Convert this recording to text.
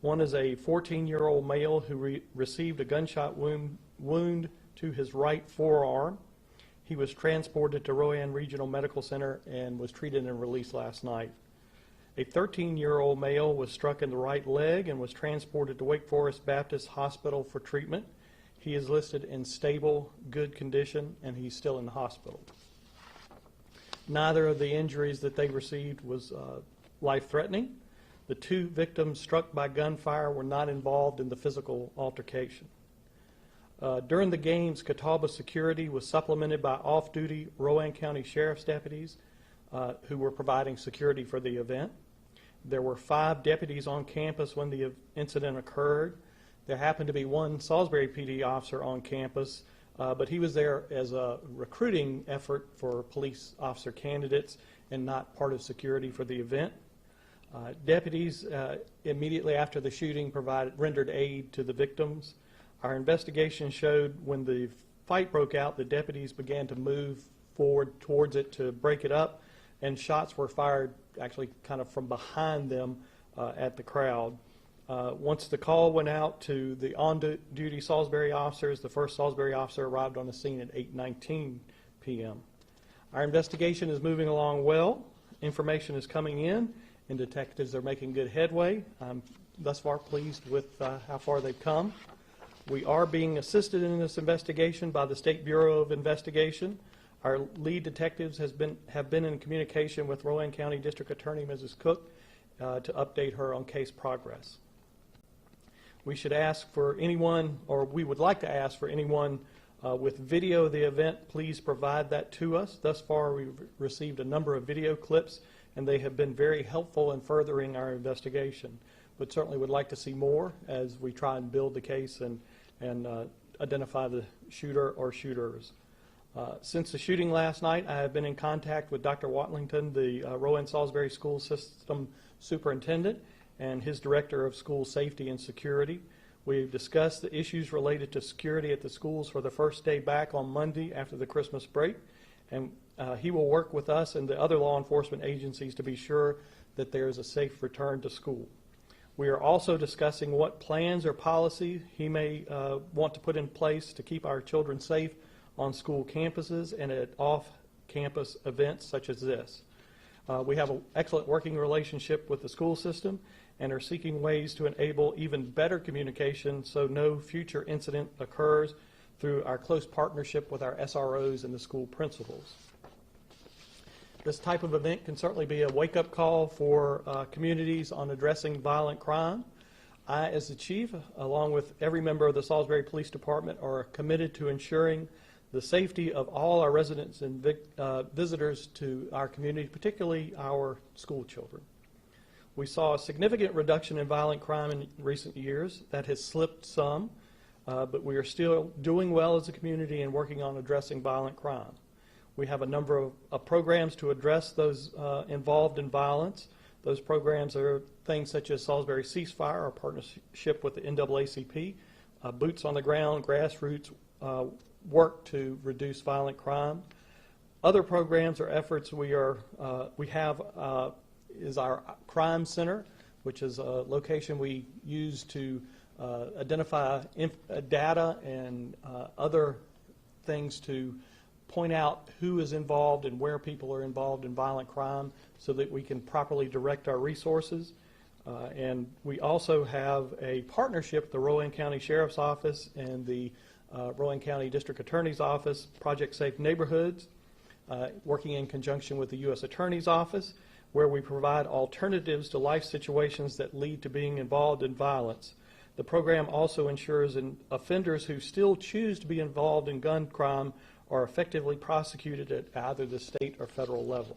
One is a 14-year-old male who received a gunshot wound to his right forearm. He was transported to Rowan Regional Medical Center and was treated and released last night. A 13-year-old male was struck in the right leg and was transported to Wake Forest Baptist Hospital for treatment. He is listed in stable, good condition, and he's still in the hospital. Neither of the injuries that they received was life-threatening. The two victims struck by gunfire were not involved in the physical altercation. During the games, Catawba security was supplemented by off-duty Rowan County Sheriff's deputies who were providing security for the event. There were 5 deputies on campus when the incident occurred. There happened to be one Salisbury PD officer on campus, but he was there as a recruiting effort for police officer candidates and not part of security for the event. Deputies immediately after the shooting rendered aid to the victims. Our investigation showed when the fight broke out, the deputies began to move forward towards it to break it up, and shots were fired actually kind of from behind them at the crowd. Once the call went out to the on-duty Salisbury officers, the first Salisbury officer arrived on the scene at 8:19 p.m. Our investigation is moving along well. Information is coming in, and detectives are making good headway. I'm thus far pleased with how far they've come. We are being assisted in this investigation by the State Bureau of Investigation. Our lead detectives have been in communication with Rowan County District Attorney Mrs. Cook to update her on case progress. We should ask for anyone, or we would like to ask for anyone with video of the event, please provide that to us. Thus far, we've received a number of video clips, and they have been very helpful in furthering our investigation. But certainly would like to see more as we try and build the case and identify the shooter or shooters. Since the shooting last night, I have been in contact with Dr. Watlington, the Rowan Salisbury School System Superintendent, and his Director of School Safety and Security. We've discussed the issues related to security at the schools for the first day back on Monday after the Christmas break, and he will work with us and the other law enforcement agencies to be sure that there is a safe return to school. We are also discussing what plans or policy he may want to put in place to keep our children safe on school campuses and at off-campus events such as this. We have an excellent working relationship with the school system and are seeking ways to enable even better communication so no future incident occurs through our close partnership with our SROs and the school principals. This type of event can certainly be a wake-up call for communities on addressing violent crime. I, as the chief, along with every member of the Salisbury Police Department, are committed to ensuring the safety of all our residents and visitors to our community, particularly our school children. We saw a significant reduction in violent crime in recent years. That has slipped some, but we are still doing well as a community and working on addressing violent crime. We have a number of programs to address those involved in violence. Those programs are things such as Salisbury Ceasefire, our partnership with the NAACP, boots on the ground, grassroots work to reduce violent crime. Other programs or efforts we have is our crime center, which is a location we use to identify data and other things to point out who is involved and where people are involved in violent crime so that we can properly direct our resources. And we also have a partnership with the Rowan County Sheriff's Office and the Rowan County District Attorney's Office, Project Safe Neighborhoods, working in conjunction with the U.S. Attorney's Office, where we provide alternatives to life situations that lead to being involved in violence. The program also ensures offenders who still choose to be involved in gun crime are effectively prosecuted at either the state or federal level.